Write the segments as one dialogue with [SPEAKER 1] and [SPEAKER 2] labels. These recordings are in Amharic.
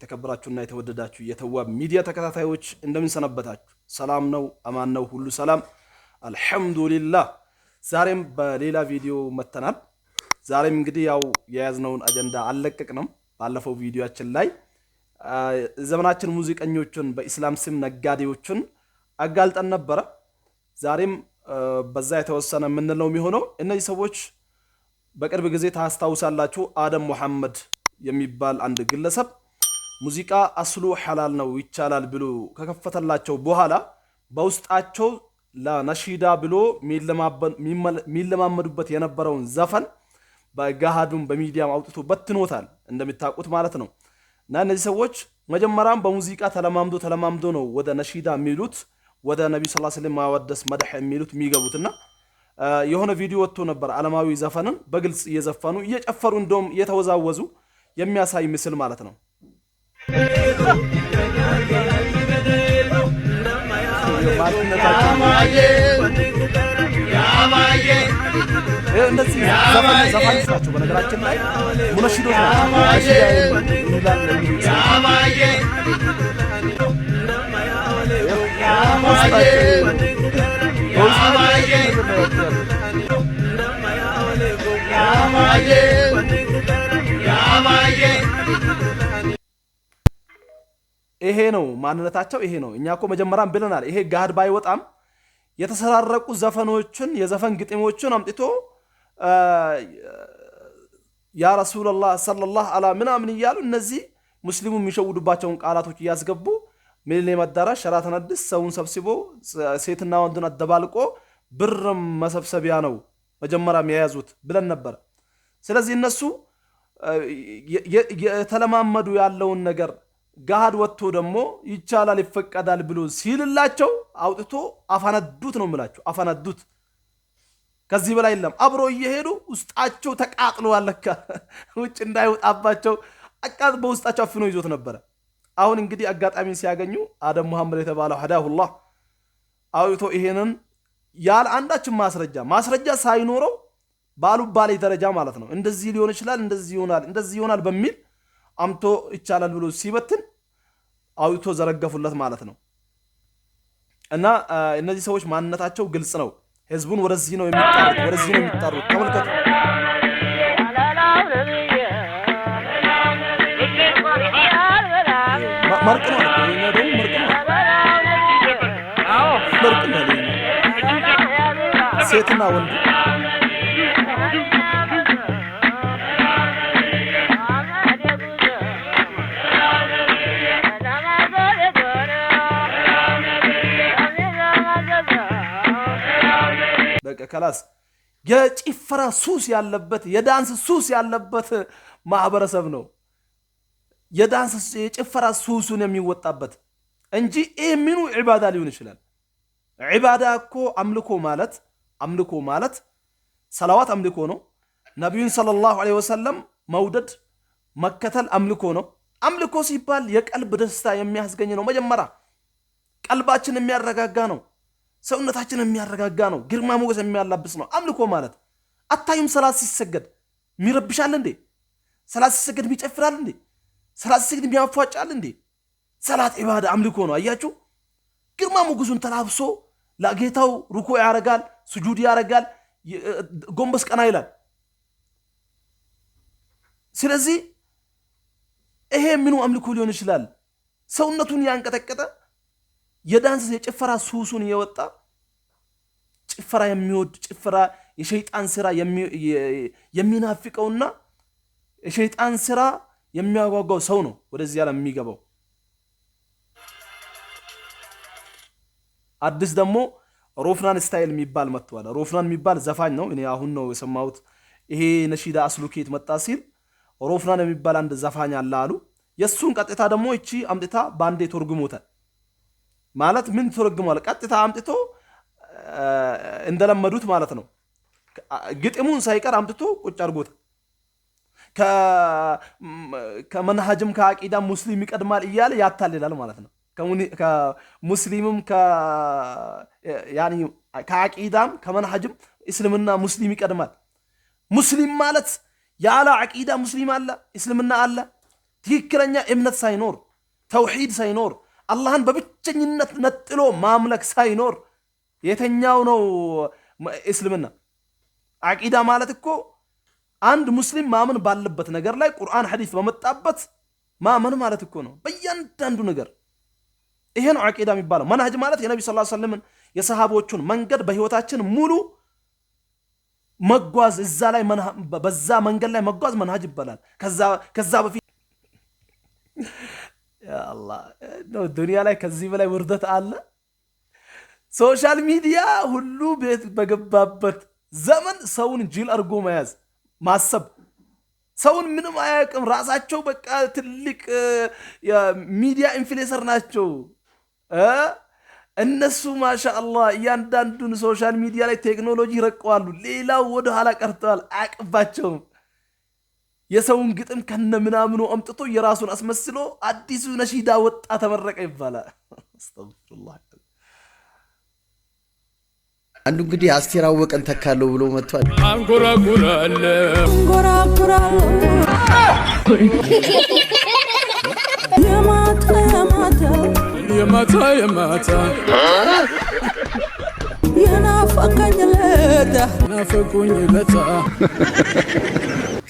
[SPEAKER 1] ተከብራችሁና የተወደዳችሁ የተዋብ ሚዲያ ተከታታዮች እንደምን ሰነበታችሁ? ሰላም ነው? አማን ነው? ሁሉ ሰላም አልহামዱሊላህ። ዛሬም በሌላ ቪዲዮ መተናል። ዛሬም እንግዲህ ያው የያዝነውን አጀንዳ አልለቀቅንም። ባለፈው ቪዲዮአችን ላይ ዘመናችን ሙዚቀኞችን በእስላም ስም ነጋዴዎችን አጋልጠን ነበር። ዛሬም በዛ የተወሰነ ምንለው የሚሆነው እነዚህ ሰዎች በቅርብ ጊዜ ታስታውሳላችሁ አደም መሐመድ የሚባል አንድ ግለሰብ ሙዚቃ አስሉ ሐላል ነው ይቻላል ብሎ ከከፈተላቸው በኋላ በውስጣቸው ለነሺዳ ብሎ ሚለማመዱበት የነበረውን ዘፈን በጋሃዱም በሚዲያም አውጥቶ በትኖታል እንደምታውቁት ማለት ነው። እና እነዚህ ሰዎች መጀመሪያም በሙዚቃ ተለማምዶ ነው ወደ ነሺዳ የሚሉት ወደ ነብዩ ሰለላሁ ዐለይሂ ወሰለም ማወደስ መድህ የሚሉት የሚገቡትና የሆነ ቪዲዮ ወጥቶ ነበር ዓለማዊ ዘፈንን በግልጽ እየዘፈኑ እየጨፈሩ እንደውም እየተወዛወዙ የሚያሳይ ምስል ማለት ነው። እነዚህ ዘፋኞች ናቸው በነገራችን ላይ ሙነሺዶች ይሄ ነው ማንነታቸው። ይሄ ነው። እኛ እኮ መጀመሪያም ብለናል። ይሄ ጋድ ባይወጣም የተሰራረቁ ዘፈኖችን የዘፈን ግጥሞችን አምጥቶ ያ ረሱላህ ሰለላሁ ዐለይሂ ምናምን እያሉ እነዚህ ሙስሊሙ የሚሸውዱባቸውን ቃላቶች እያስገቡ ሚሊኒየም አዳራሽ ሸራተን አዲስ ሰውን ሰብስቦ ሴትና ወንድን አደባልቆ ብር መሰብሰቢያ ነው መጀመሪያም የያዙት ብለን ነበር። ስለዚህ እነሱ የተለማመዱ ያለውን ነገር ጋድ ወጥቶ ደግሞ ይቻላል ይፈቀዳል ብሎ ሲልላቸው አውጥቶ አፈነዱት ነው የምላችሁ። አፈነዱት። ከዚህ በላይ የለም። አብሮ እየሄዱ ውስጣቸው ተቃጥሏል። ለካ ውጭ እንዳይወጣባቸው አቃጥ በውስጣቸው አፍኖ ይዞት ነበር። አሁን እንግዲህ አጋጣሚን ሲያገኙ አደም መሐመድ የተባለው ሀዳሁላህ አውጥቶ ይሄንን ያለ አንዳችን ማስረጃ ሳይኖረው ባሉባሌ ደረጃ ማለት ነው እንደዚህ ሊሆን ይችላል እንደዚህ ይሆናል በሚል አምቶ ይቻላል ብሎ ሲበትን አውጥቶ ዘረገፉለት ማለት ነው። እና እነዚህ ሰዎች ማንነታቸው ግልጽ ነው። ህዝቡን ወደዚህ ነው የሚጣሩት ተመልከቱ። መርቅ ነው ሴትና ወንድ ከላስ የጭፈራ ሱስ ያለበት የዳንስ ሱስ ያለበት ማህበረሰብ ነው። የዳንስ የጭፈራ ሱሱን የሚወጣበት እንጂ ምኑ ዒባዳ ሊሆን ይችላል? ዒባዳ እኮ አምልኮ ማለት ሰላዋት አምልኮ ነው። ነብዩን ሰለላሁ ዐለይሂ ወሰለም መውደድ መከተል አምልኮ ነው። አምልኮ ሲባል የቀልብ ደስታ የሚያስገኝ ነው። መጀመሪያ ቀልባችን የሚያረጋጋ ነው። ሰውነታችን የሚያረጋጋ ነው። ግርማ ሞገስ የሚያላብስ ነው አምልኮ ማለት። አታዩም? ሰላት ሲሰገድ የሚረብሻል እንዴ? ሰላት ሲሰገድ የሚጨፍራል እንዴ? ሰላት ሲሰገድ የሚያፏጫል እንዴ? ሰላት ኢባዳ አምልኮ ነው። አያችሁ? ግርማ ሞገሱን ተላብሶ ለጌታው ሩኩዕ ያረጋል፣ ስጁድ ያረጋል፣ ጎንበስ ቀና ይላል። ስለዚህ ይሄ ምኑ አምልኮ ሊሆን ይችላል? ሰውነቱን ያንቀጠቀጠ የዳንስ የጭፈራ ሱሱን የወጣ ጭፈራ የሚወድ ጭፈራ የሸይጣን ስራ የሚናፍቀውና የሸይጣን ስራ የሚያጓጓው ሰው ነው ወደዚህ ዓለም የሚገባው። አዲስ ደግሞ ሮፍናን ስታይል የሚባል መጥቷል። ሮፍናን የሚባል ዘፋኝ ነው። እኔ አሁን ነው የሰማሁት። ይሄ ነሺዳ አስሉኬት መጣ ሲል ሮፍናን የሚባል አንድ ዘፋኝ አለ አሉ። የሱን ቀጥታ ደግሞ እቺ አምጥታ ባንዴ ተርጉሞታል። ማለት ምን ተረግሟል? ቀጥታ አምጥቶ እንደለመዱት ማለት ነው ግጥሙን ሳይቀር አምጥቶ ቁጭ አድርጎት ከመንሃጅም ከአቂዳ ሙስሊም ይቀድማል እያለ ያታልላል ማለት ነው። ከሙስሊምም ያኒ ከአቂዳም ከመንሃጅም እስልምና ሙስሊም ይቀድማል። ሙስሊም ማለት ያለ አቂዳ ሙስሊም አለ፣ እስልምና አለ። ትክክለኛ እምነት ሳይኖር ተውሂድ ሳይኖር አላህን በብቸኝነት ነጥሎ ማምለክ ሳይኖር የተኛው ነው እስልምና? አቂዳ ማለት እኮ አንድ ሙስሊም ማመን ባለበት ነገር ላይ ቁርአን ሐዲስ በመጣበት ማመን ማለት እኮ ነው። በእያንዳንዱ ነገር ይሄ ነው አቂዳ የሚባለው። መንሃጅ ማለት የነብዩ ሰለላሁ ዐለይሂ ወሰለም የሰሃቦቹን መንገድ በህይወታችን ሙሉ መጓዝ፣ እዛ ላይ በዛ መንገድ ላይ መጓዝ መንሃጅ ይባላል። ከዛ በፊት ያ አላህ ነው ዱንያ ላይ ከዚህ በላይ ውርደት አለ? ሶሻል ሚዲያ ሁሉ ቤት በገባበት ዘመን ሰውን ጅል አርጎ መያዝ ማሰብ፣ ሰውን ምንም አያውቅም፣ ራሳቸው በቃ ትልቅ የሚዲያ ኢንፍሉዌንሰር ናቸው እነሱ ማሻአላህ እያንዳንዱን ሶሻል ሚዲያ ላይ ቴክኖሎጂ ረቀዋሉ፣ ሌላው ወደ ኋላ ቀርተዋል፣ አያውቅባቸውም። የሰውን ግጥም ከነ ምናምኑ አምጥቶ የራሱን አስመስሎ አዲሱ ነሺዳ ወጣ ተመረቀ ይባላል። አስተግፍሩላህ።
[SPEAKER 2] አንዱ እንግዲህ አስቴር አወቀን ተካለው ብሎ መጥቷል።
[SPEAKER 3] አንጎራጉራለሁ የማታ የናፈቀኝ ለታ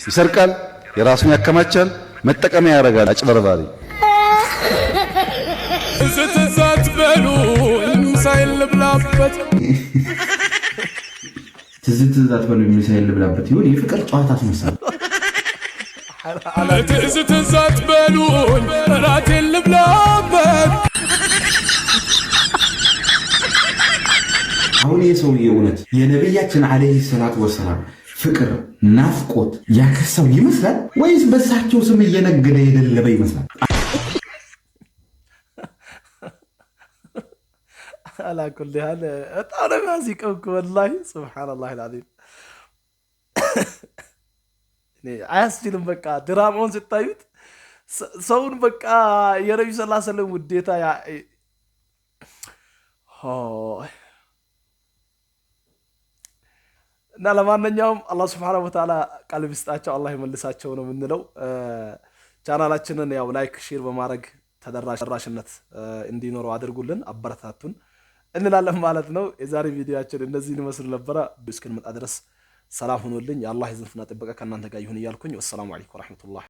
[SPEAKER 4] ይሰርቃል፣ የራሱን ያከማቻል፣ መጠቀሚያ ያደርጋል። አጭበርባሪ
[SPEAKER 3] ስትዛት በሉኝ ሳይል ልብላበት
[SPEAKER 5] ትዝትዛት በሉኝ ሳይል ልብላበት ይሁን የፍቅር ጨዋታ አስመሰለ።
[SPEAKER 3] ትዝትዛት በሉኝ ራቴን ልብላበት።
[SPEAKER 5] አሁን የሰውዬ እውነት የነቢያችን አለይሂ ሰላቱ ወሰላም ፍቅር ናፍቆት ያከሰው ይመስላል ወይስ በሳቸው ስም እየነገደ የደለበ ይመስላል?
[SPEAKER 1] على كل حال انا ماسكك والله سبحان الله العظيم አያስችልም። በቃ ድራማውን ስታዩት ሰውን በቃ የነብዩ ሰለላሁ ዐለይሂ ወሰለም ውዴታ እና ለማንኛውም አላህ Subhanahu Wa Ta'ala ቀልብ ይስጣቸው፣ አላህ ይመልሳቸው ነው የምንለው። ቻናላችንን ያው ላይክ ሼር በማድረግ ተደራሽነት እንዲኖረው አድርጉልን፣ አበረታቱን እንላለን ማለት ነው። የዛሬ ቪዲዮአችን እንደዚህ ይመስል ነበር። እስከምንመጣ ድረስ ሰላም ሁኑልኝ። የአላህ ይዝነትና ጥበቃ ከእናንተ ጋር ይሁን እያልኩኝ ወሰላሙ አለይኩም ወራህመቱላህ